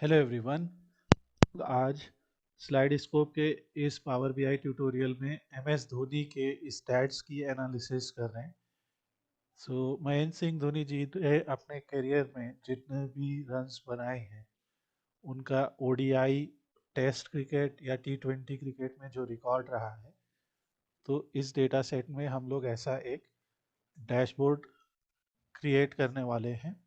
Hello everyone. आज slide scope के इस पावर बीआई ट्यूटोरियल में एम एस धोनी के स्टैट्स की एनालिसिस कर रहे हैं। महेंद्र सिंह धोनी जी ने अपने करियर में जितने भी रन्स बनाए हैं उनका ओडीआई, टेस्ट क्रिकेट या टी20 क्रिकेट में जो रिकॉर्ड रहा है, तो इस डेटा सेट में हम लोग ऐसा एक डैशबोर्ड क्रिएट करने वाले हैं।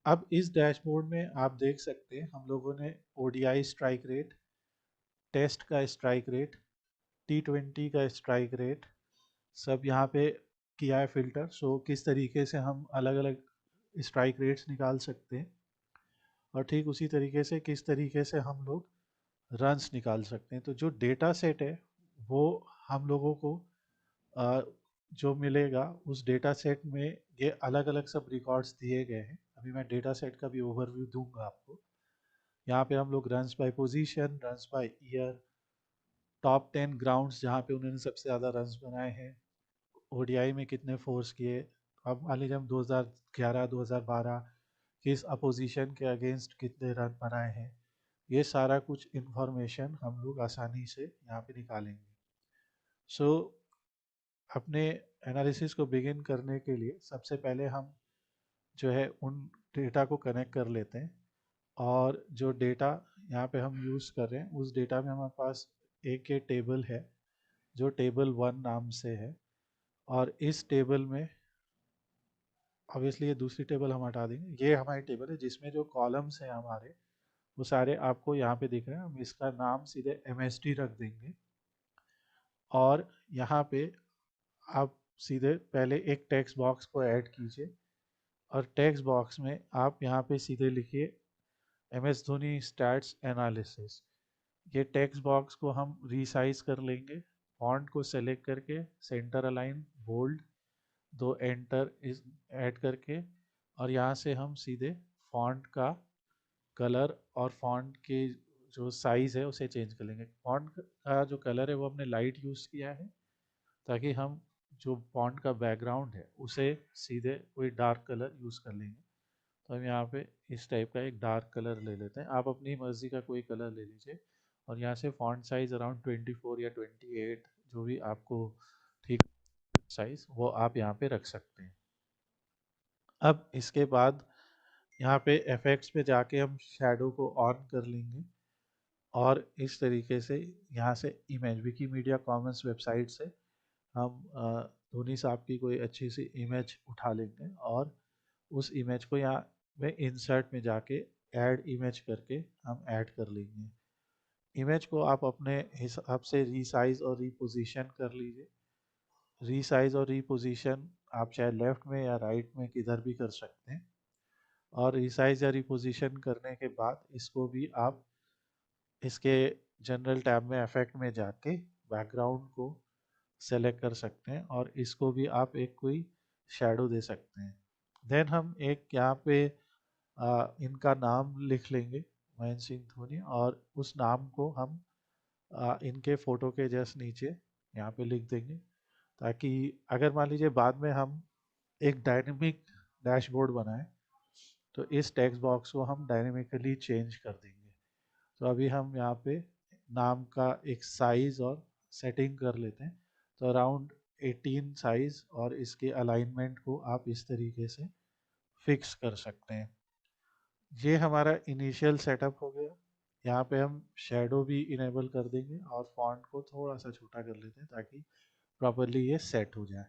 अब इस डैशबोर्ड में आप देख सकते हैं हम लोगों ने ओडीआई स्ट्राइक रेट, टेस्ट का स्ट्राइक रेट, टी20 का स्ट्राइक रेट सब यहाँ पे किया है फिल्टर। किस तरीके से हम अलग अलग स्ट्राइक रेट्स निकाल सकते हैं और ठीक उसी तरीके से किस तरीके से हम लोग रन्स निकाल सकते हैं। तो जो डेटा सेट है वो हम लोगों को अ, जो मिलेगा उस डेटा सेट में ये अलग अलग सब रिकॉर्ड्स दिए गए हैं। अभी मैं डेटा सेट का भी ओवरव्यू दूंगा आपको। यहाँ पे हम लोग runs by position, runs by year, top 10 grounds जहाँ पे उन्होंने सबसे ज़्यादा रन्स बनाए हैं, ओडीआई में कितने फोर्स किए। अब मान लीजिए हम 2011-2012 किस अपोजिशन के अगेंस्ट कितने रन बनाए हैं, ये सारा कुछ इन्फॉर्मेशन हम लोग आसानी से यहाँ पे निकालेंगे। सो अपने एनालिसिस को बिगिन करने के लिए सबसे पहले हम जो है उन डेटा को कनेक्ट कर लेते हैं। और जो डेटा यहाँ पे हम यूज़ कर रहे हैं उस डेटा में हमारे पास एक ये टेबल है जो टेबल 1 नाम से है। और इस टेबल में ऑब्वियसली ये दूसरी टेबल हम हटा देंगे। ये हमारी टेबल है जिसमें जो कॉलम्स हैं हमारे वो सारे आपको यहाँ पे दिख रहे हैं। हम इसका नाम सीधे एमएसटी रख देंगे और यहाँ पे आप सीधे पहले एक टेक्स्ट बॉक्स को ऐड कीजिए और टेक्स्ट बॉक्स में आप यहाँ पे सीधे लिखिए M S Dhoni stats analysis. ये टेक्स्ट बॉक्स को हम रीसाइज कर लेंगे, फॉन्ट को सेलेक्ट करके सेंटर अलाइन बोल्ड, दो एंटर इस ऐड करके, और यहाँ से हम सीधे फॉन्ट का कलर और फॉन्ट के जो साइज़ है उसे चेंज कर लेंगे। फॉन्ट का जो कलर है वो हमने लाइट यूज़ किया है ताकि हम जो फॉन्ट का बैकग्राउंड है उसे सीधे कोई डार्क कलर यूज़ कर लेंगे। तो हम यहाँ पे इस टाइप का एक डार्क कलर ले लेते हैं। आप अपनी मर्ज़ी का कोई कलर ले लीजिए और यहाँ से फॉन्ट साइज़ अराउंड 24 या 28 जो भी आपको ठीक साइज़ वो आप यहाँ पे रख सकते हैं। अब इसके बाद यहाँ पे इफेक्ट्स पे जाके हम शैडो को ऑन कर लेंगे और इस तरीके से यहाँ से इमेज विकीमीडिया कॉमन्स वेबसाइट से हम धोनी साहब की कोई अच्छी सी इमेज उठा लेंगे और उस इमेज को यहाँ में इंसर्ट में जाके ऐड इमेज करके हम ऐड कर लेंगे। इमेज को आप अपने हिसाब से रीसाइज और रीपोजीशन कर लीजिए। रीसाइज और रीपोजीशन आप चाहे लेफ्ट में या राइट में किधर भी कर सकते हैं। और रिसाइज या रिपोजिशन करने के बाद इसको भी आप इसके जनरल टैब में इफेक्ट में जाके बैकग्राउंड को सेलेक्ट कर सकते हैं और इसको भी आप एक कोई शैडो दे सकते हैं। देन हम एक यहाँ पे इनका नाम लिख लेंगे महेंद्र सिंह धोनी, और उस नाम को हम इनके फ़ोटो के जस्ट नीचे यहाँ पे लिख देंगे ताकि अगर मान लीजिए बाद में हम एक डायनेमिक डैशबोर्ड बनाएं तो इस टेक्स्ट बॉक्स को हम डायनेमिकली चेंज कर देंगे। तो अभी हम यहाँ पे नाम का एक साइज़ और सेटिंग कर लेते हैं। तो अराउंड 18 साइज़ और इसके अलाइनमेंट को आप इस तरीके से फिक्स कर सकते हैं। ये हमारा इनिशियल सेटअप हो गया। यहाँ पे हम शेडो भी इनेबल कर देंगे और फॉन्ट को थोड़ा सा छोटा कर लेते हैं ताकि प्रॉपरली ये सेट हो जाए।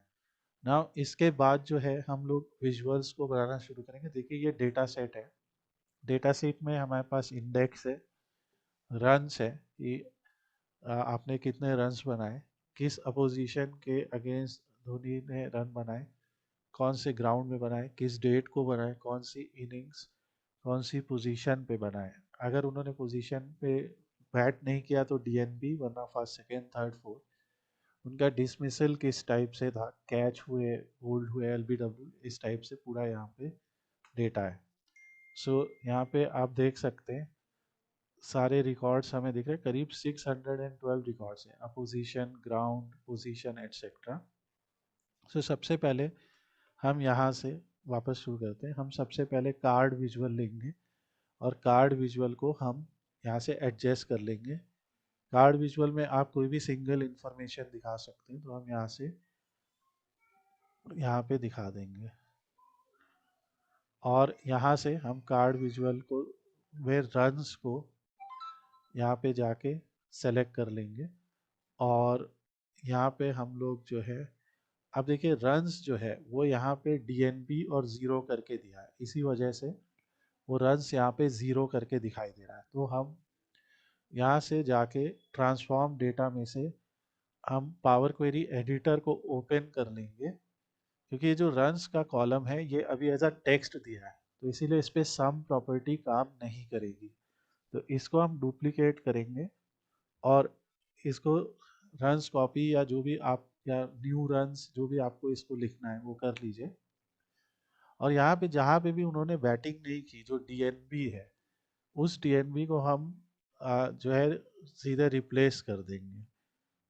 नाउ इसके बाद जो है हम लोग विजुअल्स को बनाना शुरू करेंगे। देखिए ये डेटा सेट है। डेटा सेट में हमारे पास इंडेक्स है, रन्स है कि आपने कितने रन्स बनाए, किस अपोजिशन के अगेंस्ट धोनी ने रन बनाए, कौन से ग्राउंड में बनाए, किस डेट को बनाए, कौन सी इनिंग्स, कौन सी पोजीशन पे बनाए। अगर उन्होंने पोजीशन पे बैट नहीं किया तो डीएनबी, वरना फर्स्ट सेकेंड थर्ड फोर्थ। उनका डिसमिसल किस टाइप से था, कैच हुए, होल्ड हुए, एलबीडब्ल्यू, इस टाइप से पूरा यहाँ पे डेटा है। यहाँ पे आप देख सकते हैं सारे रिकॉर्ड्स हमें दिख रहे हैं। करीब 612 रिकॉर्ड्स हैं, अपोजिशन, ग्राउंड, पोजीशन एटसेट्रा। सबसे पहले हम यहाँ से वापस शुरू करते हैं। हम सबसे पहले कार्ड विजुअल लेंगे और कार्ड विजुअल को हम यहाँ से एडजस्ट कर लेंगे। कार्ड विजुअल में आप कोई भी सिंगल इंफॉर्मेशन दिखा सकते हैं, तो हम यहाँ से यहाँ पे दिखा देंगे। और यहाँ से हम कार्ड विजुअल को वे रन्स को यहाँ पे जाके सेलेक्ट कर लेंगे। और यहाँ पे हम लोग जो है, अब देखिए रन्स जो है वो यहाँ पे डीएनबी और ज़ीरो करके दिया है, इसी वजह से वो रन्स यहाँ पे ज़ीरो करके दिखाई दे रहा है। तो हम यहाँ से जाके ट्रांसफॉर्म डेटा में से हम पावर क्वेरी एडिटर को ओपन कर लेंगे, क्योंकि ये जो रन्स का कॉलम है ये अभी एज अ टेक्स्ट दिया है, तो इसीलिए इस पर सम प्रॉपर्टी काम नहीं करेगी। तो इसको हम डुप्लीकेट करेंगे और इसको रन्स कॉपी या जो भी आप, या न्यू रन्स जो भी आपको इसको लिखना है वो कर लीजिए। और यहाँ पे जहाँ पे भी उन्होंने बैटिंग नहीं की, जो डीएनबी है, उस डीएनबी को हम जो है सीधे रिप्लेस कर देंगे।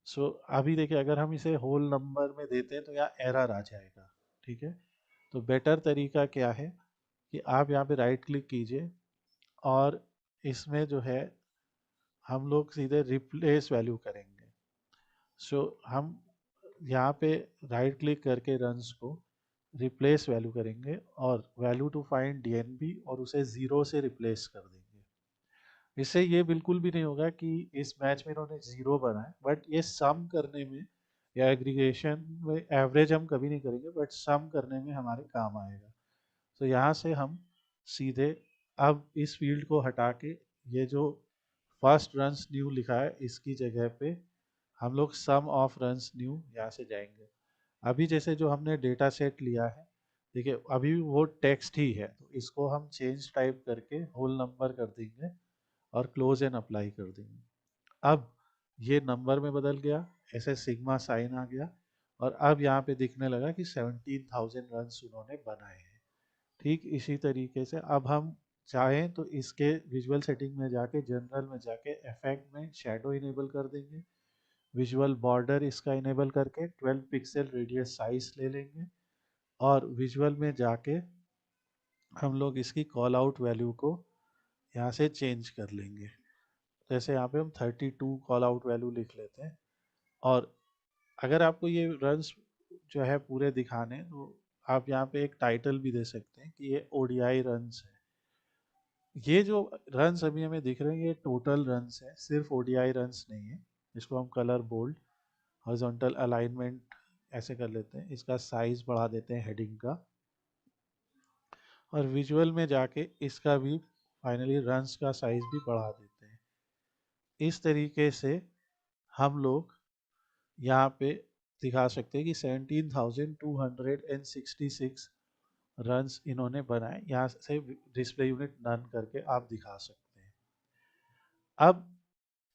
सो अभी देखिए अगर हम इसे होल नंबर में देते हैं तो यहाँ एरर आ जाएगा। ठीक है, तो बेटर तरीका क्या है कि आप यहाँ पे राइट क्लिक कीजिए और इसमें जो है हम लोग सीधे रिप्लेस वैल्यू करेंगे। सो हम यहाँ पे राइट क्लिक करके रन्स को रिप्लेस वैल्यू करेंगे और वैल्यू टू फाइंड डीएनबी और उसे ज़ीरो से रिप्लेस कर देंगे। इससे ये बिल्कुल भी नहीं होगा कि इस मैच में इन्होंने ज़ीरो बनाए, बट ये सम करने में या एग्रीगेशन में एवरेज हम कभी नहीं करेंगे, बट सम करने में हमारे काम आएगा। तो यहाँ से हम सीधे अब इस फील्ड को हटा के ये जो फर्स्ट रन्स न्यू लिखा है इसकी जगह पे हम लोग सम ऑफ रन्स न्यू यहाँ से जाएंगे। अभी जैसे जो हमने डेटा सेट लिया है, देखिए अभी वो टेक्स्ट ही है, तो इसको हम चेंज टाइप करके होल नंबर कर देंगे और क्लोज एंड अप्लाई कर देंगे। अब ये नंबर में बदल गया, ऐसे सिग्मा साइन आ गया और अब यहाँ पे दिखने लगा कि 17,000 रन्स उन्होंने बनाए हैं। ठीक इसी तरीके से अब हम चाहें तो इसके विजुअल सेटिंग में जाके, जनरल में जाके इफेक्ट में शैडो इनेबल कर देंगे, विजुअल बॉर्डर इसका इनेबल करके 12 पिक्सल रेडियस साइज ले लेंगे और विजुअल में जाके हम लोग इसकी कॉल आउट वैल्यू को यहाँ से चेंज कर लेंगे। जैसे यहाँ पे हम 32 कॉल आउट वैल्यू लिख लेते हैं। और अगर आपको ये रन्स जो है पूरे दिखाने, तो आप यहाँ पे एक टाइटल भी दे सकते हैं कि ये ओडीआई रन्स है। ये जो रन्स अभी हमें दिख रहे हैं ये टोटल रन्स है, सिर्फ ओडीआई रन्स नहीं है। इसको हम कलर बोल्ड, हॉरिजॉन्टल अलाइनमेंट ऐसे कर लेते हैं, इसका साइज बढ़ा देते हैं हेडिंग का, और विजुअल में जाके इसका भी फाइनली रन्स का साइज भी बढ़ा देते हैं। इस तरीके से हम लोग यहाँ पे दिखा सकते हैं कि 17,266 रन्स इन्होंने बनाए। यहाँ से डिस्प्ले यूनिट नन करके आप दिखा सकते हैं। अब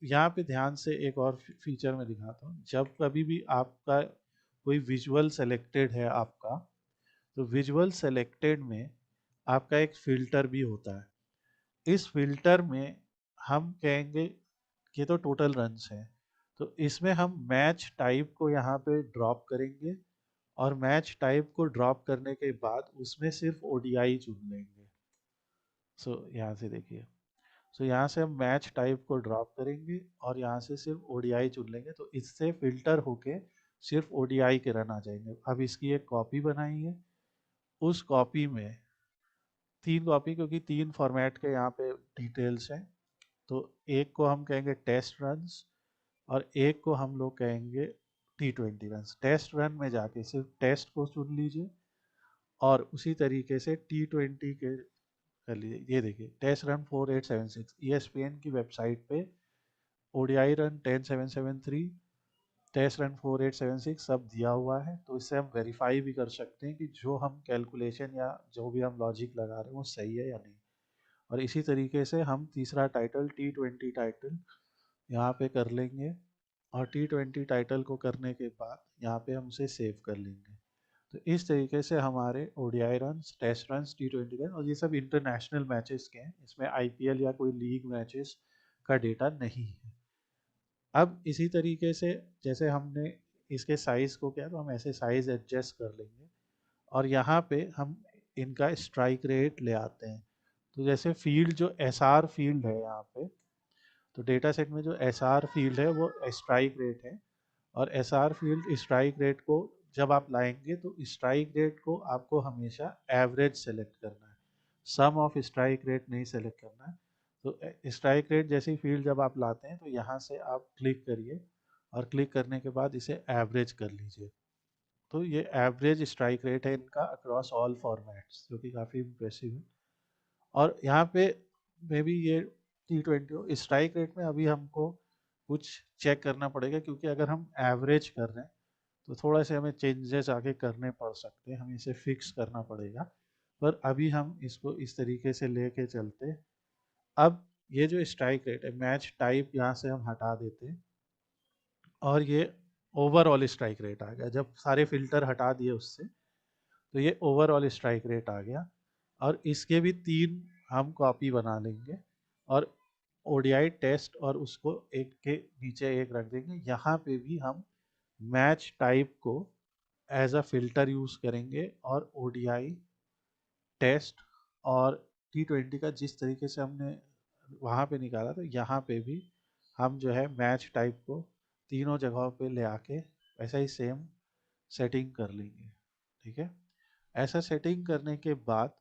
यहाँ पे ध्यान से एक और फीचर में दिखाता हूँ। जब कभी भी आपका कोई विजुअल सेलेक्टेड है आपका, तो विजुअल सेलेक्टेड में आपका एक फ़िल्टर भी होता है। इस फ़िल्टर में हम कहेंगे कि ये तो टोटल रन्स हैं, तो इसमें हम मैच टाइप को यहाँ पे ड्रॉप करेंगे और मैच टाइप को ड्रॉप करने के बाद उसमें सिर्फ ओडीआई चुन लेंगे। सो यहाँ से देखिए, सो यहाँ से हम मैच टाइप को ड्रॉप करेंगे और यहाँ से सिर्फ ओडीआई चुन लेंगे, तो इससे फिल्टर होके सिर्फ ओडीआई के रन आ जाएंगे। अब इसकी एक कॉपी बनाई है, उस कॉपी में 3 कॉपी, क्योंकि 3 फॉर्मेट के यहाँ पे डिटेल्स हैं, तो एक को हम कहेंगे टेस्ट रन्स और एक को हम लोग कहेंगे T20 रन्स। टेस्ट रन में जाके सिर्फ टेस्ट को चुन लीजिए और उसी तरीके से T20 के कर लीजिए। ये देखिए टेस्ट रन 4876 ESPN की वेबसाइट पे ओडीआई रन 10773, टेस्ट रन 4876 सब दिया हुआ है। तो इससे हम वेरीफाई भी कर सकते हैं कि जो हम कैलकुलेशन या जो भी हम लॉजिक लगा रहे हैं वो सही है या नहीं। और इसी तरीके से हम तीसरा टाइटल T20 टाइटल यहाँ पे कर लेंगे और T20 टाइटल को करने के बाद यहाँ पे हम उसे सेव कर लेंगे। तो इस तरीके से हमारे ODI runs, test runs, T20 run, और ये सब इंटरनेशनल मैचेस के हैं, इसमें आईपीएल या कोई लीग मैचेस का डेटा नहीं है। अब इसी तरीके से जैसे हमने इसके साइज़ को किया, तो हम ऐसे साइज़ एडजस्ट कर लेंगे और यहाँ पे हम इनका स्ट्राइक रेट ले आते हैं। तो जैसे फील्ड जो एस आर फील्ड है यहाँ पे, तो डेटा सेट में जो एस आर फील्ड है वो स्ट्राइक रेट है, और S R field strike rate को जब आप लाएंगे तो स्ट्राइक रेट को आपको हमेशा एवरेज सेलेक्ट करना है, सम ऑफ स्ट्राइक रेट नहीं सेलेक्ट करना है। तो स्ट्राइक रेट जैसी फील्ड जब आप लाते हैं तो यहाँ से आप क्लिक करिए, और क्लिक करने के बाद इसे एवरेज कर लीजिए। तो ये एवरेज स्ट्राइक रेट है इनका अक्रॉस ऑल फॉर्मेट्स, जो कि काफ़ी इम्प्रेसिव है। और यहाँ पे मे बी ये T20 स्ट्राइक रेट में अभी हमको कुछ चेक करना पड़ेगा, क्योंकि अगर हम एवरेज कर रहे हैं तो थोड़ा से हमें चेंजेस आगे करने पड़ सकते हैं, हमें इसे फिक्स करना पड़ेगा। पर अभी हम इसको इस तरीके से लेके चलते हैं। अब ये जो स्ट्राइक रेट है, मैच टाइप यहाँ से हम हटा देते हैं, और ये ओवरऑल स्ट्राइक रेट आ गया। जब सारे फिल्टर हटा दिए उससे, तो ये ओवरऑल स्ट्राइक रेट आ गया। और इसके भी 3 हम कॉपी बना लेंगे, और ओडीआई टेस्ट और उसको एक के नीचे एक रख देंगे। यहाँ पे भी हम मैच टाइप को एज अ फिल्टर यूज करेंगे, और ओडीआई टेस्ट और T20 का जिस तरीके से हमने वहाँ पे निकाला, तो यहाँ पे भी हम जो है मैच टाइप को तीनों जगहों पे ले आके ऐसा ही सेम सेटिंग कर लेंगे। ठीक है, ऐसा सेटिंग करने के बाद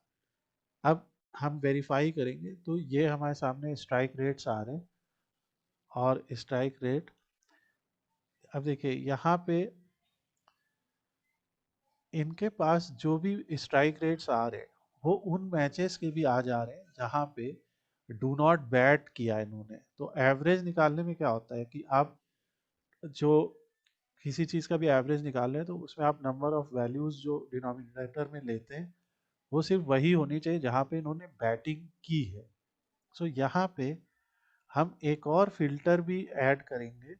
अब हम वेरीफाई करेंगे, तो ये हमारे सामने स्ट्राइक रेट्स आ रहे हैं। और स्ट्राइक रेट अब देखिए यहाँ पे इनके पास जो भी स्ट्राइक रेट्स आ रहे हैं वो उन मैचेस के भी आ जा रहे हैं जहाँ पे डू नॉट बैट किया है इन्होंने। तो एवरेज निकालने में क्या होता है कि आप जो किसी चीज़ का भी एवरेज निकाल रहे हैं तो उसमें आप नंबर ऑफ वैल्यूज जो डिनोमिनेटर में लेते हैं वो सिर्फ वही होनी चाहिए जहाँ पे इन्होंने बैटिंग की है। सो यहाँ पे हम एक और फिल्टर भी ऐड करेंगे।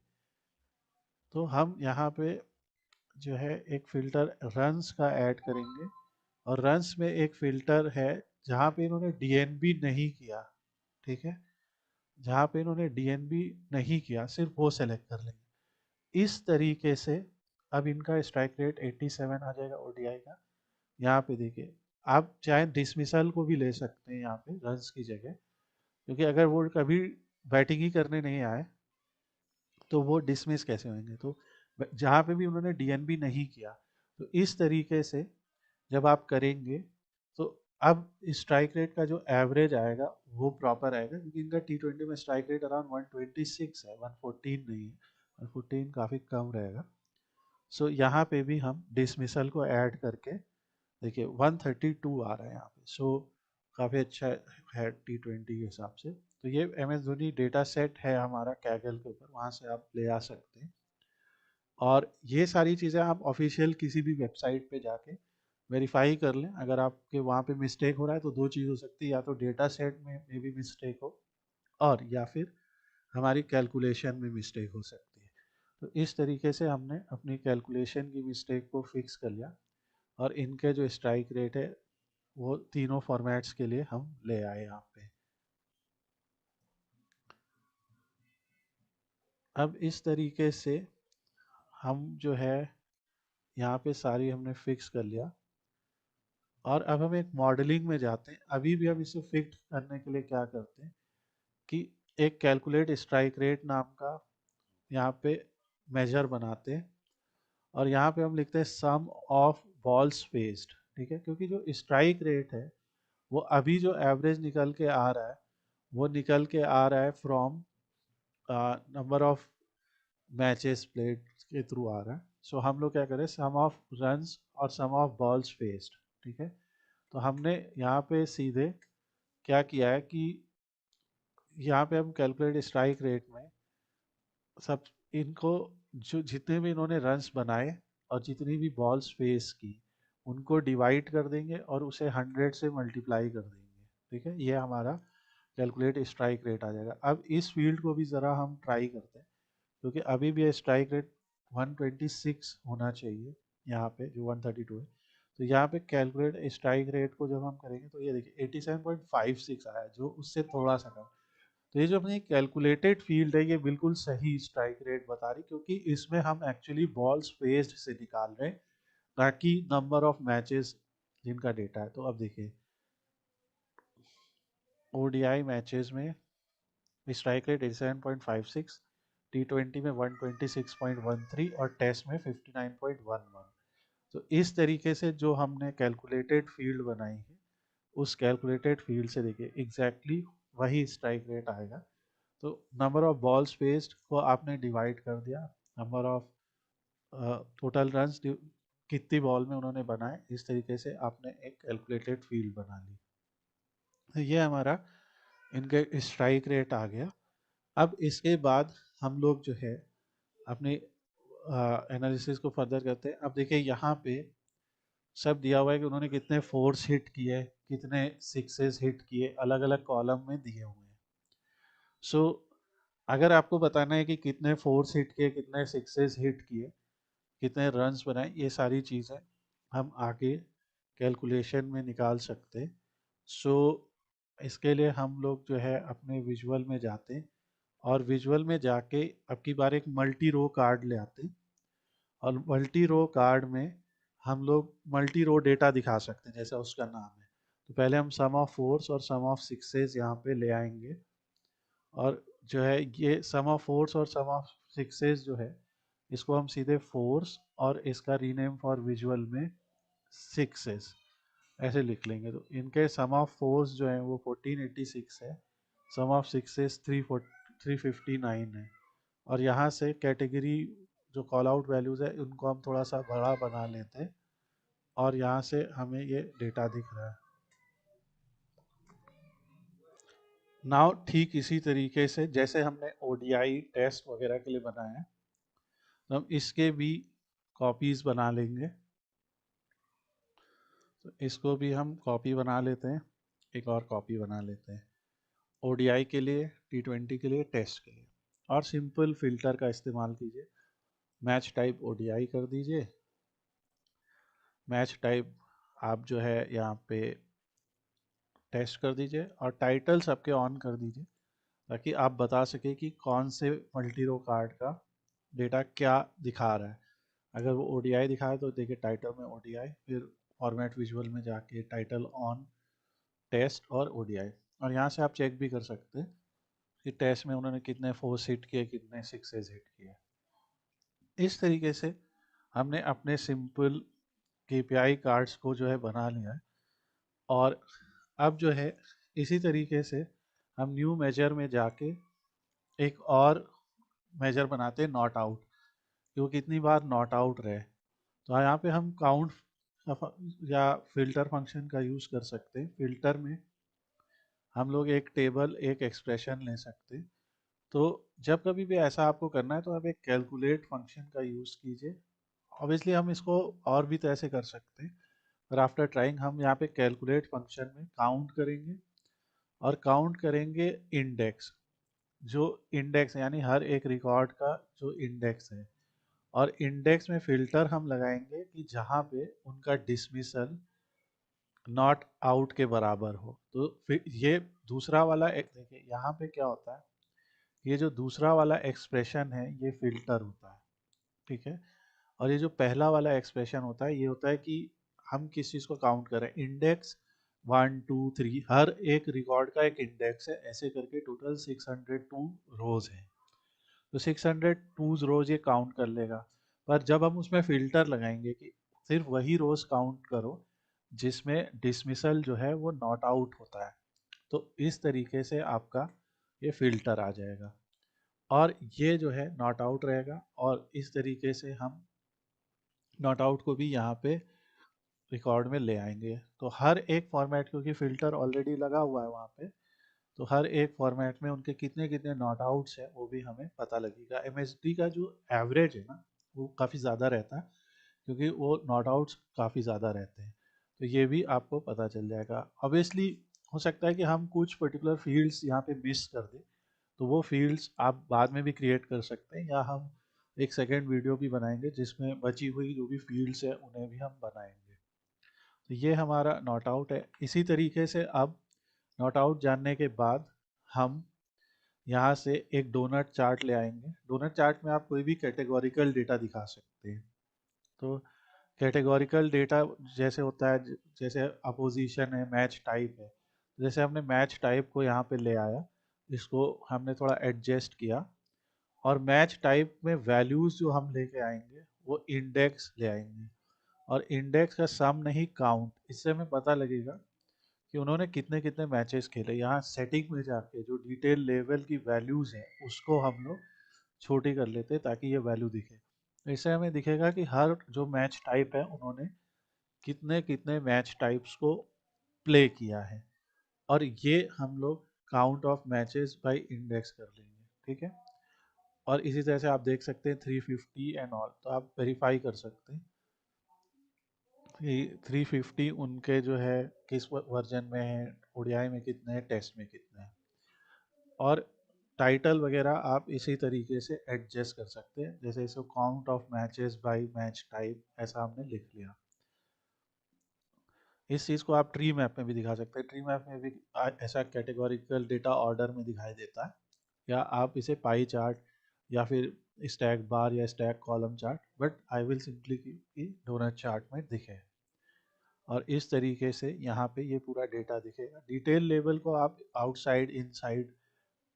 तो हम यहाँ पे जो है एक फ़िल्टर रन्स का ऐड करेंगे, और रन्स में एक फ़िल्टर है जहाँ पे इन्होंने डीएनबी नहीं किया। ठीक है, जहाँ पे इन्होंने डीएनबी नहीं किया सिर्फ वो सेलेक्ट कर लेंगे। इस तरीके से अब इनका स्ट्राइक रेट 87 आ जाएगा ओडीआई का। यहाँ पे देखिए, आप चाहे डिसमिसल को भी ले सकते हैं यहाँ पे रन्स की जगह, क्योंकि अगर वो कभी बैटिंग ही करने नहीं आए तो वो डिसमिस कैसे होंगे। तो जहाँ पे भी उन्होंने डीएनबी नहीं किया, तो इस तरीके से जब आप करेंगे तो अब स्ट्राइक रेट का जो एवरेज आएगा वो प्रॉपर आएगा, क्योंकि इनका T20 में स्ट्राइक रेट अराउंड 126 है, 114 नहीं है। 114 काफ़ी कम रहेगा। सो यहाँ पे भी हम डिसमिसल को ऐड करके देखिए 132 आ रहा है यहाँ पे। सो काफ़ी अच्छा है T20 के हिसाब से। तो ये M S Dhoni data set है हमारा कैगल के ऊपर, वहाँ से आप ले आ सकते हैं। और ये सारी चीज़ें आप ऑफिशियल किसी भी वेबसाइट पे जाके वेरीफाई कर लें। अगर आपके वहाँ पे मिस्टेक हो रहा है तो दो चीज़ हो सकती है, या तो डेटा सेट में भी मिस्टेक हो, और या फिर हमारी कैलकुलेशन में मिस्टेक हो सकती है। तो इस तरीके से हमने अपनी कैलकुलेशन की मिस्टेक को फिक्स कर लिया, और इनके जो स्ट्राइक रेट है वो तीनों फॉर्मेट्स के लिए हम ले आए यहाँ पे। अब इस तरीके से हम जो है यहाँ पे सारी हमने फिक्स कर लिया, और अब हम एक मॉडलिंग में जाते हैं। अभी भी हम इसे फिक्स करने के लिए क्या करते हैं कि एक कैलकुलेट स्ट्राइक रेट नाम का यहाँ पे मेजर बनाते हैं, और यहाँ पे हम लिखते हैं सम ऑफ बॉल्स फेस्ड। ठीक है, क्योंकि जो स्ट्राइक रेट है वो अभी जो एवरेज निकल के आ रहा है वो निकल के आ रहा है from number of matches played के थ्रू आ रहा है। सो हम लोग क्या करें, सम ऑफ रन्स और सम ऑफ बॉल्स फेस्ड। ठीक है, तो हमने यहाँ पे सीधे क्या किया है कि यहाँ पे हम कैलकुलेट स्ट्राइक रेट में सब इनको जो जितने भी इन्होंने रन्स बनाए और जितनी भी बॉल्स फेस की उनको डिवाइड कर देंगे और उसे 100 से मल्टीप्लाई कर देंगे। ठीक है, ये हमारा कैलकुलेट स्ट्राइक रेट आ जाएगा। अब इस फील्ड को भी ज़रा हम ट्राई करते हैं, क्योंकि अभी भी स्ट्राइक रेट 126 होना चाहिए यहाँ पे जो 132 है। तो यहाँ पे कैलकुलेट स्ट्राइक रेट को जब हम करेंगे तो ये देखिए 87.56 आया, जो उससे थोड़ा सा कम। तो ये जो अपनी कैलकुलेटेड फील्ड है ये बिल्कुल सही स्ट्राइक रेट बता रही, क्योंकि इसमें हम एक्चुअली बॉल्स फेस्ड से निकाल रहे हैं, ना कि नंबर ऑफ मैचेस जिनका डेटा है। तो अब देखिए ओडीआई मैचेस में स्ट्राइक रेट 87.56, T20 में 126.13 और टेस्ट में 59.11। तो इस तरीके से जो हमने कैलकुलेटेड फील्ड बनाई है, उस कैलकुलेटेड फील्ड से देखिए एग्जैक्टली वही स्ट्राइक रेट आएगा। तो नंबर ऑफ बॉल स्पेस्ड को आपने डिवाइड कर दिया, नंबर ऑफ टोटल रन्स कितनी बॉल में उन्होंने बनाए, इस तरीके से आपने एक कैलकुलेटेड फील्ड बना ली। तो ये हमारा इनके स्ट्राइक रेट आ गया। अब इसके बाद हम लोग जो है अपने एनालिसिस को फर्दर करते हैं। अब देखिए यहाँ पे सब दिया हुआ है कि उन्होंने कितने फोर्स हिट किए, कितने सिक्सेस हिट किए, अलग अलग कॉलम में दिए हुए हैं। सो अगर आपको बताना है कि कितने फोर्स हिट किए, कितने सिक्सेस हिट किए, कितने रन्स बनाए, ये सारी चीज़ें हम आगे कैलकुलेशन में निकाल सकते हैं। सो इसके लिए हम लोग जो है अपने विजुअल में जाते हैं और विजुअल में जाके अब की बार एक मल्टी रो कार्ड ले आते हैं और मल्टी रो कार्ड में हम लोग मल्टी रो डेटा दिखा सकते हैं जैसा उसका नाम है। तो पहले हम सम ऑफ फोर्स और सम ऑफ सिक्सेस यहाँ पे ले आएंगे और जो है ये सम ऑफ फोर्स और सम ऑफ सिक्सेस जो है इसको हम सीधे फोर्स और इसका रीनेम फॉर विजुअल में सिक्सेस ऐसे लिख लेंगे। तो इनके सम ऑफ फोर्स जो है वो 1486 है, सम ऑफ सिक्सेस 359 है और यहाँ से कैटेगरी जो कॉल आउट वैल्यूज़ है उनको हम थोड़ा सा बड़ा बना लेते हैं और यहाँ से हमें ये डेटा दिख रहा है। नाउ ठीक इसी तरीके से जैसे हमने ओडीआई टेस्ट वगैरह के लिए बनाया है, तो हम इसके भी कॉपीज़ बना लेंगे। तो इसको भी हम कॉपी बना लेते हैं, एक और कॉपी बना लेते हैं ओडीआई के लिए, T20 के लिए, टेस्ट के लिए। और सिंपल फिल्टर का इस्तेमाल कीजिए, मैच टाइप ओडीआई कर दीजिए, मैच टाइप आप जो है यहाँ पे टेस्ट कर दीजिए और टाइटल्स आपके ऑन कर दीजिए ताकि आप बता सके कि कौन से मल्टी रो कार्ड का डेटा क्या दिखा रहा है। अगर वो ओडीआई दिखा है तो देखिए टाइटल में ओडीआई, फिर फॉर्मेट विजुअल में जाके टाइटल ऑन, टेस्ट और ओडीआई। और यहाँ से आप चेक भी कर सकते हैं कि टेस्ट में उन्होंने कितने फोर्स हिट किए, कितने सिक्सेस हिट किए। इस तरीके से हमने अपने सिंपल केपीआई कार्ड्स को जो है बना लिया है और अब जो है इसी तरीके से हम न्यू मेजर में जाके एक और मेजर बनाते हैं नॉट आउट, कि वो कितनी बार नॉट आउट रहे। तो यहाँ पे हम काउंट या फिल्टर फंक्शन का यूज़ कर सकते हैं। फिल्टर में हम लोग एक टेबल, एक एक्सप्रेशन ले सकते हैं। तो जब कभी भी ऐसा आपको करना है तो आप एक कैलकुलेट फंक्शन का यूज़ कीजिए। ऑब्वियसली हम इसको और भी तरह से कर सकते हैं, पर आफ्टर ट्राइंग हम यहाँ पे कैलकुलेट फंक्शन में काउंट करेंगे और काउंट करेंगे इंडेक्स, जो इंडेक्स है यानी हर एक रिकॉर्ड का जो इंडेक्स है। और इंडेक्स में फिल्टर हम लगाएंगे कि जहाँ पे उनका डिसमिसल नॉट आउट के बराबर हो। तो फिर ये दूसरा वाला एक देखिए यहाँ पे क्या होता है, ये जो दूसरा वाला एक्सप्रेशन है ये फिल्टर होता है, ठीक है। और ये जो पहला वाला एक्सप्रेशन होता है ये होता है कि हम किस चीज़ को काउंट करें। इंडेक्स 1 2 3 हर एक रिकॉर्ड का एक इंडेक्स है, ऐसे करके टोटल 602 रोज है। तो 602 रोज ये काउंट कर लेगा, पर जब हम उसमें फिल्टर लगाएंगे कि सिर्फ वही रोज काउंट करो जिसमें डिसमिसल जो है वो नॉट आउट होता है, तो इस तरीके से आपका ये फिल्टर आ जाएगा और ये जो है नॉट आउट रहेगा। और इस तरीके से हम नॉट आउट को भी यहाँ पे रिकॉर्ड में ले आएंगे। तो हर एक फॉर्मेट, क्योंकि फिल्टर ऑलरेडी लगा हुआ है वहाँ पे, तो हर एक फॉर्मेट में उनके कितने कितने नॉट आउट्स हैं वो भी हमें पता लगेगा। एमएसडी का जो एवरेज है ना वो काफ़ी ज़्यादा रहता है क्योंकि वो नॉट आउट्स काफ़ी ज़्यादा रहते हैं। तो ये भी आपको पता चल जाएगा। ऑब्वियसली हो सकता है कि हम कुछ पर्टिकुलर फील्ड्स यहाँ पे मिस कर दें, तो वो फील्ड्स आप बाद में भी क्रिएट कर सकते हैं या हम एक सेकेंड वीडियो भी बनाएंगे जिसमें बची हुई जो भी फील्ड्स है उन्हें भी हम बनाएंगे। तो ये हमारा नॉट आउट है। इसी तरीके से अब नॉट आउट जानने के बाद हम यहाँ से एक डोनट चार्ट ले आएंगे। डोनट चार्ट में आप कोई भी कैटेगोरिकल डेटा दिखा सकते हैं। तो कैटेगोरिकल डेटा जैसे होता है, जैसे अपोजिशन है, मैच टाइप है, जैसे हमने मैच टाइप को यहाँ पे ले आया, इसको हमने थोड़ा एडजस्ट किया, और मैच टाइप में वैल्यूज जो हम लेके आएंगे वो इंडेक्स ले आएंगे, और इंडेक्स का सम नहीं काउंट। इससे हमें पता लगेगा कि उन्होंने कितने कितने मैचेस खेले। यहाँ सेटिंग में जाके जो डिटेल लेवल की वैल्यूज हैं उसको हम लोग छोटी कर लेते हैं ताकि ये वैल्यू दिखे। तो इससे हमें दिखेगा कि हर जो मैच टाइप है उन्होंने कितने कितने मैच टाइप्स को प्ले किया है, और ये हम लोग count of matches by index कर लेंगे, ठीक है। और इसी तरह से आप देख सकते हैं 350 एंड ऑल, तो आप वेरीफाई कर सकते हैं कि 350 उनके जो है किस वर्जन में है, ओडीआई में कितने हैं, टेस्ट में कितने हैं। और टाइटल वगैरह आप इसी तरीके से एडजस्ट कर सकते हैं, जैसे इसको count of matches by match type ऐसा हमने लिख लिया। इस चीज़ को आप ट्री मैप में भी दिखा सकते हैं। ट्री मैप में भी ऐसा कैटेगोरिकल डेटा ऑर्डर में दिखाई देता है, या आप इसे पाई चार्ट या फिर स्टैक बार या stack column chart, but I will simply की डोनट चार्ट में दिखे। और इस तरीके से यहाँ पे ये पूरा डेटा दिखेगा। डिटेल लेवल को आप आउटसाइड इनसाइड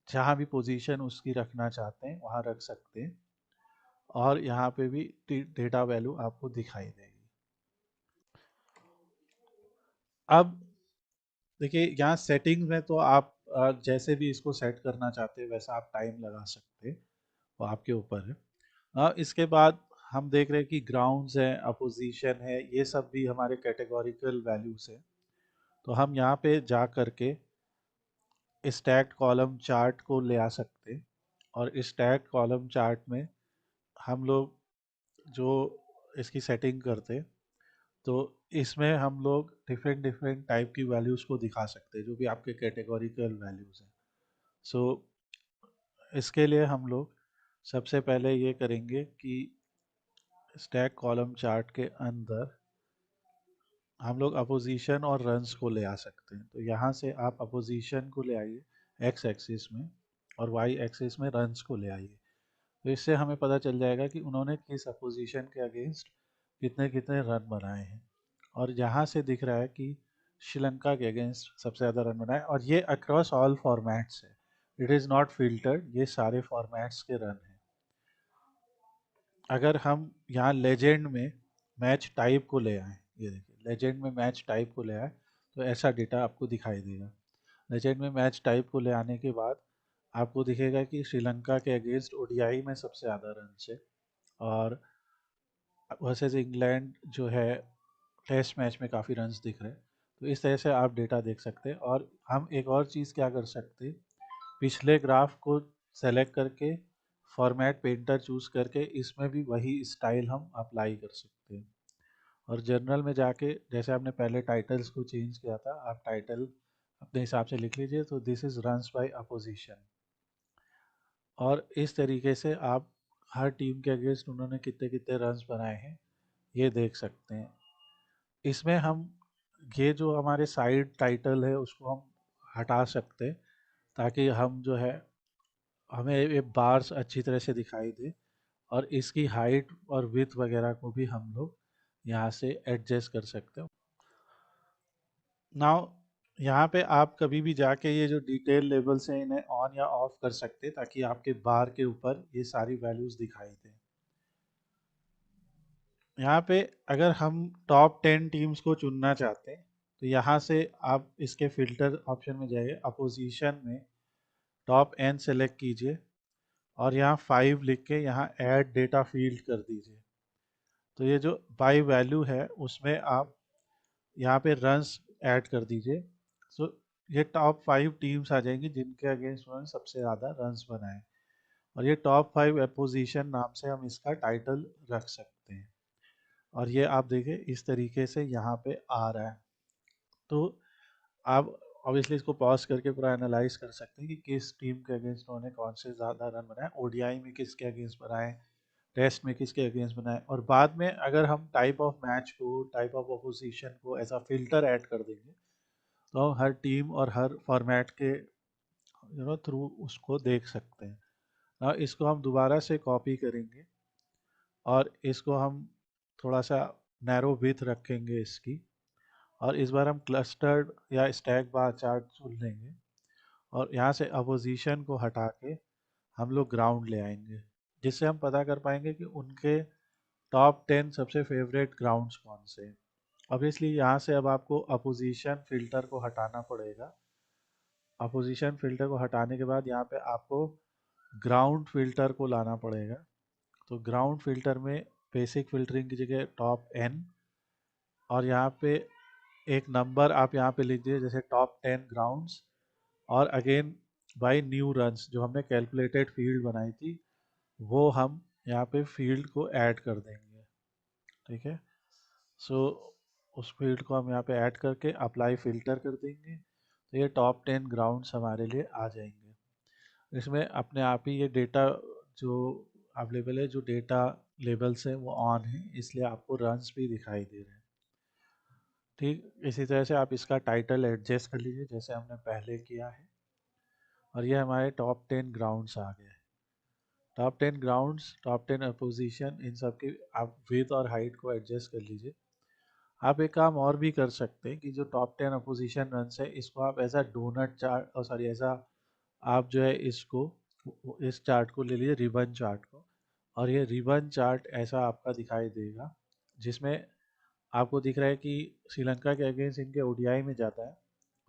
जहाँ भी पोजीशन उसकी रखना चाहते हैं वहाँ रख सकते हैं, और यहाँ पे भी डेटा वैल्यू आपको दिखाई देगी। अब देखिए यहाँ सेटिंग में तो आप जैसे भी इसको सेट करना चाहते हैं वैसा आप टाइम लगा सकते हैं, वो आपके ऊपर है। इसके बाद हम देख रहे हैं कि ग्राउंड्स है, अपोजिशन है, ये सब भी हमारे कैटेगोरिकल वैल्यूज है। तो हम यहाँ पे जा करके स्टैक्ड कॉलम चार्ट को ले आ सकते हैं, और स्टैक्ड कॉलम चार्ट में हम लोग जो इसकी सेटिंग करते, तो इसमें हम लोग डिफरेंट डिफरेंट टाइप की वैल्यूज़ को दिखा सकते हैं जो भी आपके कैटेगोरिकल वैल्यूज़ हैं। सो इसके लिए हम लोग सबसे पहले ये करेंगे कि स्टैक कॉलम चार्ट के अंदर हम लोग अपोजिशन और रन्स को ले आ सकते हैं। तो यहाँ से आप अपोजिशन को ले आइए एक्स एक्सिस में, और वाई एक्सिस में रन्स को ले आइए। तो इससे हमें पता चल जाएगा कि उन्होंने किस अपोजिशन के अगेंस्ट कितने कितने रन बनाए हैं। और यहाँ से दिख रहा है कि श्रीलंका के अगेंस्ट सबसे ज़्यादा रन बनाए, और ये अक्रॉस ऑल फॉर्मेट्स है, इट इज़ नॉट फिल्टर्ड, ये सारे फॉर्मेट्स के रन हैं। अगर हम यहाँ लेजेंड में मैच टाइप को ले आए, ये देखिए लेजेंड में मैच टाइप को ले आए, तो ऐसा डेटा आपको दिखाई देगा। लेजेंड में मैच टाइप को ले आने के बाद आपको दिखेगा कि श्रीलंका के अगेंस्ट ओडीआई में सबसे ज़्यादा रन है, और वर्सेस इंग्लैंड जो है टेस्ट मैच में काफ़ी रन्स दिख रहे हैं। तो इस तरह से आप डेटा देख सकते हैं। और हम एक और चीज़ क्या कर सकते हैं, पिछले ग्राफ को सेलेक्ट करके फॉर्मेट पेंटर चूज़ करके इसमें भी वही स्टाइल हम अप्लाई कर सकते हैं। और जर्नल में जाके जैसे आपने पहले टाइटल्स को चेंज किया था, आप टाइटल अपने हिसाब से लिख लीजिए, तो this is runs by opposition. और इस तरीके से आप हर टीम के अगेंस्ट उन्होंने कितने कितने रन्स बनाए हैं ये देख सकते हैं। इसमें हम ये जो हमारे साइड टाइटल है उसको हम हटा सकते हैं, ताकि हम जो है हमें ये बार्स अच्छी तरह से दिखाई दे, और इसकी हाइट और विड्थ वगैरह को भी हम लोग यहाँ से एडजस्ट कर सकते हो। नाउ यहाँ पे आप कभी भी जाके ये जो डिटेल लेवल्स हैं इन्हें ऑन या ऑफ कर सकते हैं, ताकि आपके बार के ऊपर ये सारी वैल्यूज दिखाई दें। यहाँ पे अगर हम टॉप 10 टीम्स को चुनना चाहते हैं, तो यहाँ से आप इसके फिल्टर ऑप्शन में जाइए, अपोजिशन में टॉप एन सेलेक्ट कीजिए, और यहाँ 5 लिख के यहाँ ऐड डेटा फील्ड कर दीजिए। तो ये जो बाई वैल्यू है उसमें आप यहाँ पे रन्स ऐड कर दीजिए। सो ये टॉप 5 टीम्स आ जाएंगी जिनके अगेंस्ट उन्होंने सबसे ज़्यादा रन्स बनाए, और ये टॉप 5 अपोजिशन नाम से हम इसका टाइटल रख सकते हैं। और ये आप देखिए इस तरीके से यहाँ पे आ रहा है। तो आप ऑब्वियसली इसको पॉज करके पूरा एनालाइज कर सकते हैं कि किस टीम के अगेंस्ट उन्होंने कौन से ज़्यादा रन बनाए, ओडीआई में किसके अगेंस्ट बनाए, टेस्ट में किसके अगेंस्ट बनाए। और बाद में अगर हम टाइप ऑफ मैच को, टाइप ऑफ अपोजिशन को ऐसा फिल्टर ऐड कर देंगे, तो हम हर टीम और हर फॉर्मेट के थ्रू उसको देख सकते हैं। इसको हम दोबारा से कॉपी करेंगे, और इसको हम थोड़ा सा नैरो विड्थ रखेंगे इसकी, और इस बार हम क्लस्टर्ड या स्टैक बार चार्ट चुन लेंगे और यहाँ से अपोजिशन को हटा के हम लोग ग्राउंड ले आएंगे, जिससे हम पता कर पाएंगे कि उनके टॉप 10 सबसे फेवरेट ग्राउंड्स कौन से हैं। ऑब्वियसली यहाँ से अब आपको अपोजिशन फिल्टर को हटाना पड़ेगा। अपोजिशन फिल्टर को हटाने के बाद यहाँ पे आपको ग्राउंड फिल्टर को लाना पड़ेगा। तो ग्राउंड फिल्टर में बेसिक फिल्टरिंग की जगह टॉप एन, और यहाँ पे एक नंबर आप यहाँ पे लिख दीजिए जैसे टॉप 10 ग्राउंड्स, और अगेन बाय न्यू रन्स जो हमने कैलकुलेटेड फील्ड बनाई थी वो हम यहाँ पे फील्ड को ऐड कर देंगे। ठीक है, सो उस फील्ड को हम यहाँ पे ऐड करके अप्लाई फिल्टर कर देंगे, तो ये टॉप 10 ग्राउंड्स हमारे लिए आ जाएंगे। इसमें अपने आप ही ये डेटा जो अवेलेबल है, जो डेटा लेबल्स हैं वो ऑन है, इसलिए आपको रन्स भी दिखाई दे रहे हैं। ठीक इसी तरह से आप इसका टाइटल एडजस्ट कर लीजिए जैसे हमने पहले किया है, और ये हमारे टॉप 10 ग्राउंड्स आ गए। टॉप 10 ग्राउंड्स, टॉप 10 अपोजिशन, इन सब की आप विड्थ और हाइट को एडजस्ट कर लीजिए। आप एक काम और भी कर सकते हैं कि जो टॉप 10 अपोजिशन रन्स है इसको आप एज अ डोनट चार्ट, और सॉरी एज अ, आप जो है इसको, इस चार्ट को ले लीजिए, रिबन चार्ट को, और ये रिबन चार्ट ऐसा आपका दिखाई देगा जिसमें आपको दिख रहा है कि श्रीलंका के अगेंस्ट इनके ओडीआई में जाता है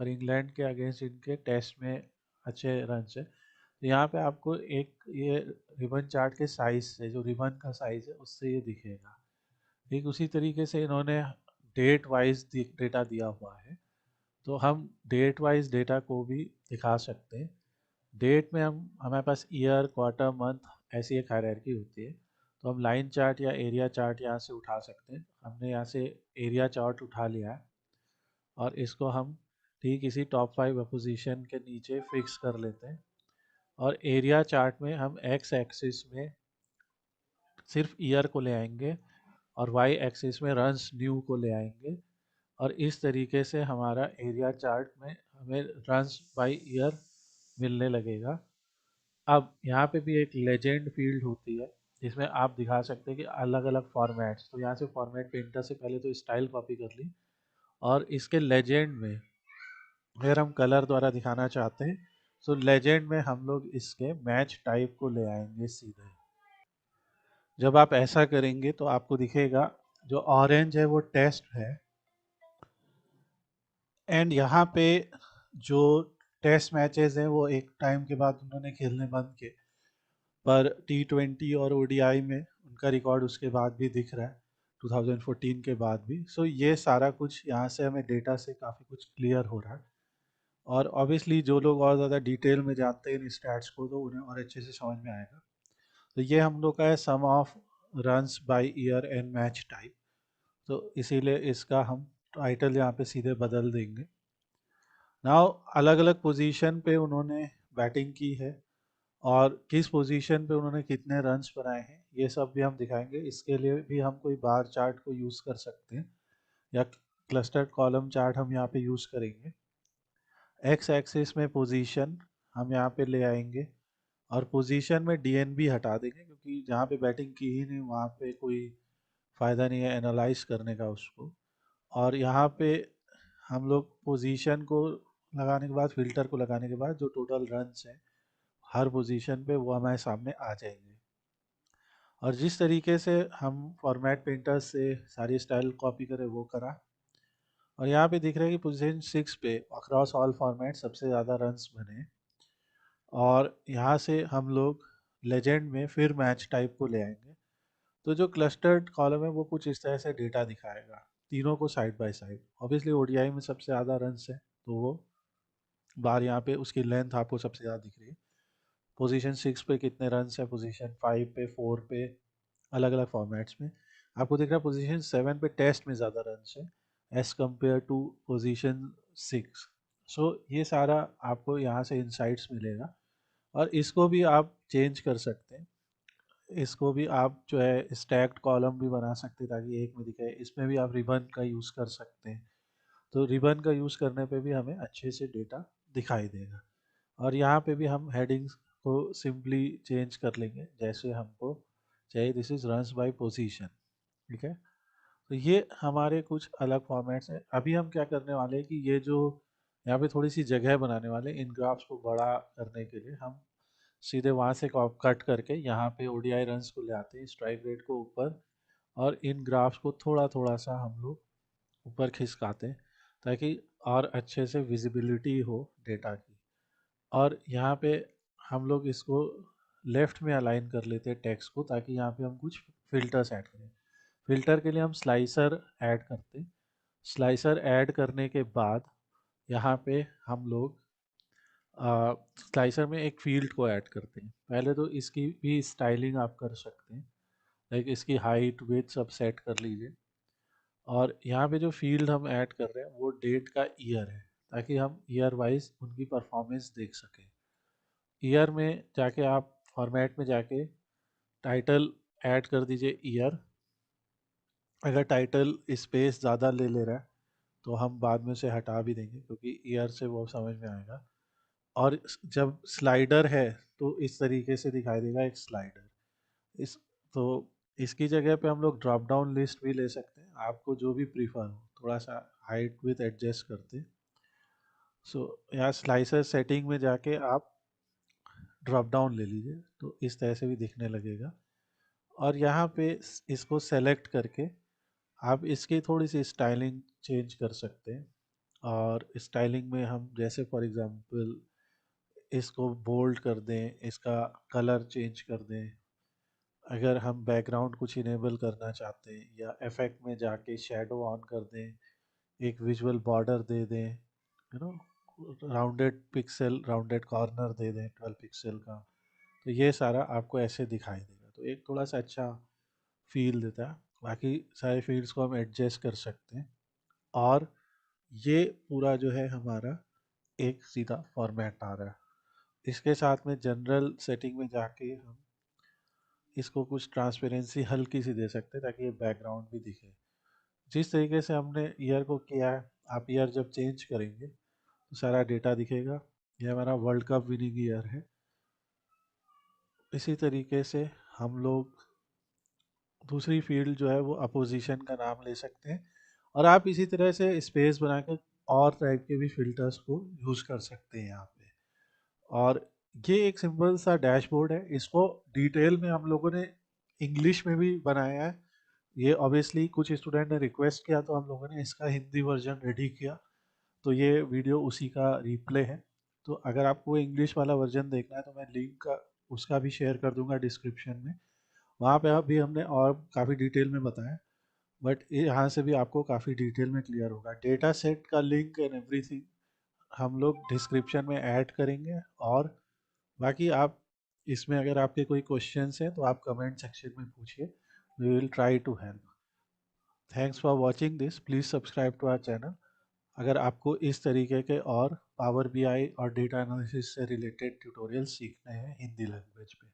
और इंग्लैंड के अगेंस्ट इनके टेस्ट में अच्छे रन है। तो यहाँ पे आपको एक ये रिबन चार्ट के साइज से, जो रिबन का साइज है उससे ये दिखेगा। ठीक उसी तरीके से इन्होंने डेट वाइज डेटा दिया हुआ है, तो हम डेट वाइज डेटा को भी दिखा सकते हैं। डेट में हम, हमारे पास ईयर, क्वार्टर, मंथ ऐसी एक हायरार्की होती है, तो हम लाइन चार्ट या एरिया चार्ट यहाँ से उठा सकते हैं। हमने यहाँ से एरिया चार्ट उठा लिया है और इसको हम ठीक इसी टॉप 5 अपोजिशन के नीचे फिक्स कर लेते हैं। और एरिया चार्ट में हम एक्स एक्सिस में सिर्फ ईयर को ले आएंगे और वाई एक्सिस में रन्स न्यू को ले आएंगे, और इस तरीके से हमारा एरिया चार्ट में हमें रन्स बाय ईयर मिलने लगेगा। अब यहाँ पे भी एक लेजेंड फील्ड होती है जिसमें आप दिखा सकते हैं कि अलग अलग फॉर्मेट्स, तो यहाँ से फॉर्मेट पेंटर से पहले तो स्टाइल कॉपी कर ली, और इसके लेजेंड में अगर हम कलर द्वारा दिखाना चाहते हैं तो लेजेंड में हम लोग इसके मैच टाइप को ले आएंगे सीधे। जब आप ऐसा करेंगे तो आपको दिखेगा जो ऑरेंज है वो टेस्ट है, एंड यहाँ पे जो टेस्ट मैचेस हैं वो एक टाइम के बाद उन्होंने खेलने बंद किए, पर T20 और ओडीआई में उनका रिकॉर्ड उसके बाद भी दिख रहा है, 2014 के बाद भी। सो ये सारा कुछ यहाँ से हमें डेटा से काफ़ी कुछ क्लियर हो रहा है, और ऑब्वियसली जो लोग और ज़्यादा डिटेल में जानते हैं इन स्टैट्स को तो उन्हें और अच्छे से समझ में आएगा। तो ये हम लोग का है sum of runs by year and match type, तो इसीलिए इसका हम टाइटल यहाँ पे सीधे बदल देंगे। नाउ अलग अलग पोजीशन पे उन्होंने बैटिंग की है और किस पोजीशन पे उन्होंने कितने रन्स बनाए हैं ये सब भी हम दिखाएंगे। इसके लिए भी हम कोई बार चार्ट को यूज़ कर सकते हैं या क्लस्टर्ड कॉलम चार्ट हम यहाँ पे यूज़ करेंगे। एक्स एक्सिस में पोजीशन हम यहाँ पे ले आएंगे और पोजीशन में डीएनबी हटा देंगे, क्योंकि जहाँ पे बैटिंग की ही नहीं वहाँ पे कोई फ़ायदा नहीं है एनालाइज करने का उसको। और यहाँ पे हम लोग पोजीशन को लगाने के बाद, फिल्टर को लगाने के बाद जो टोटल रन्स हैं हर पोजीशन पे वो हमारे सामने आ जाएंगे। और जिस तरीके से हम फॉर्मेट पेंटर से सारी स्टाइल कॉपी करें वो करा, और यहाँ पे दिख रहा है कि पोजीशन 6 पे अक्रॉस ऑल फॉर्मेट सबसे ज़्यादा रन्स बने, और यहाँ से हम लोग लेजेंड में फिर मैच टाइप को ले आएंगे। तो जो क्लस्टर्ड कॉलम है वो कुछ इस तरह से डेटा दिखाएगा तीनों को side by side. Obviously ODI में सबसे ज़्यादा रन्स है तो वो बार यहाँ पे उसकी लेंथ आपको सबसे ज़्यादा दिख रही है। पोजीशन 6 पे कितने रन्स है, पोजीशन 5 पे, 4 पे, अलग अलग फॉर्मेट्स में आपको दिख रहा है। पोजीशन 7 पे टेस्ट में ज़्यादा रन्स है एज कम्पेयर टू पोजीशन 6। सो ये सारा आपको यहाँ से इंसाइट्स मिलेगा, और इसको भी आप चेंज कर सकते हैं। इसको भी आप जो है स्टैक्ड कॉलम भी बना सकते हैं ताकि एक में दिखे। इसमें भी आप रिबन का यूज़ कर सकते हैं, तो रिबन का यूज़ करने पे भी हमें अच्छे से डेटा दिखाई देगा। और यहाँ पे भी हम हेडिंग्स को सिंपली चेंज कर लेंगे जैसे हमको चाहिए। This is runs by position, ठीक है। तो ये हमारे कुछ अलग फॉर्मेट्स हैं। अभी हम क्या करने वाले हैं कि ये जो यहाँ पे थोड़ी सी जगह बनाने वाले हैं इन ग्राफ्स को बड़ा करने के लिए। हम सीधे वहाँ से कट करके यहाँ पे ओडीआई रन्स को ले आते हैं, स्ट्राइक रेट को ऊपर, और इन ग्राफ्स को थोड़ा थोड़ा सा हम लोग ऊपर खिसकाते हैं ताकि और अच्छे से विजिबिलिटी हो डेटा की। और यहाँ पे हम लोग इसको लेफ्ट में अलाइन कर लेते हैं टेक्स्ट को, ताकि यहाँ पे हम कुछ फिल्टर्स ऐड करें। फिल्टर के लिए हम स्लाइसर ऐड करते हैं। स्लाइसर ऐड करने के बाद यहाँ पे हम लोग स्लाइसर में एक फील्ड को ऐड करते हैं। पहले तो इसकी भी स्टाइलिंग आप कर सकते हैं, लाइक इसकी हाइट विड्थ सब सेट कर लीजिए। और यहाँ पे जो फील्ड हम ऐड कर रहे हैं वो डेट का ईयर है, ताकि हम ईयर वाइज उनकी परफॉर्मेंस देख सकें। ईयर में जाके आप फॉर्मेट में जाके टाइटल ऐड कर दीजिए ईयर। अगर टाइटल स्पेस ज़्यादा ले रहा है तो हम बाद में से हटा भी देंगे, क्योंकि ईयर से वो समझ में आएगा। और जब स्लाइडर है तो इस तरीके से दिखाई देगा एक स्लाइडर। इस तो इसकी जगह पे हम लोग ड्रॉप डाउन लिस्ट भी ले सकते हैं, आपको जो भी प्रीफर हो। थोड़ा सा हाइट विथ एडजस्ट करते। सो यहाँ स्लाइसर सेटिंग में जाके आप ड्रॉप डाउन ले लीजिए, तो इस तरह से भी दिखने लगेगा। और यहाँ पे इसको सेलेक्ट करके आप इसकी थोड़ी सी स्टाइलिंग चेंज कर सकते हैं। और स्टाइलिंग में हम जैसे फॉर एग्जांपल इसको बोल्ड कर दें, इसका कलर चेंज कर दें। अगर हम बैकग्राउंड कुछ इनेबल करना चाहते हैं या इफेक्ट में जाके शेडो ऑन कर दें, एक विजुअल बॉर्डर दे दें, राउंडेड पिक्सल, राउंडेड कॉर्नर दे दें 12 पिक्सल का, तो ये सारा आपको ऐसे दिखाई देगा। तो एक थोड़ा सा अच्छा फील देता है। बाकी सारे फील्ड्स को हम एडजस्ट कर सकते हैं। और ये पूरा जो है हमारा एक सीधा फॉर्मेट आ रहा है। इसके साथ में जनरल सेटिंग में जाके हम इसको कुछ ट्रांसपेरेंसी हल्की सी दे सकते हैं, ताकि ये बैकग्राउंड भी दिखे। जिस तरीके से हमने ईयर को किया है, आप ईयर जब चेंज करेंगे तो सारा डेटा दिखेगा। ये हमारा वर्ल्ड कप विनिंग ईयर है। इसी तरीके से हम लोग दूसरी फील्ड जो है वो अपोजिशन का नाम ले सकते हैं। और आप इसी तरह से स्पेस बनाकर और टाइप के भी फिल्टर्स को यूज़ कर सकते हैं यहाँ पे। और ये एक सिंपल सा डैशबोर्ड है। इसको डिटेल में हम लोगों ने इंग्लिश में भी बनाया है। ये ऑब्वियसली कुछ स्टूडेंट ने रिक्वेस्ट किया तो हम लोगों ने इसका हिंदी वर्जन रेडी किया। तो ये वीडियो उसी का रिप्ले है। तो अगर आपको इंग्लिश वाला वर्जन देखना है तो मैं लिंक का उसका भी शेयर कर दूंगा डिस्क्रिप्शन में। वहाँ पे अभी हमने और काफ़ी डिटेल में बताया, बट यहाँ से भी आपको काफ़ी डिटेल में क्लियर होगा। डेटा सेट का लिंक एंड एवरीथिंग हम लोग डिस्क्रिप्शन में ऐड करेंगे। और बाकी आप इसमें अगर आपके कोई क्वेश्चंस हैं तो आप कमेंट सेक्शन में पूछिए, we will try to help. Thanks for watching this, please subscribe to our channel. अगर आपको इस तरीके के और पावर बीआई और डेटा एनालिसिस से रिलेटेड ट्यूटोरियल सीखने हैं हिंदी लैंग्वेज में।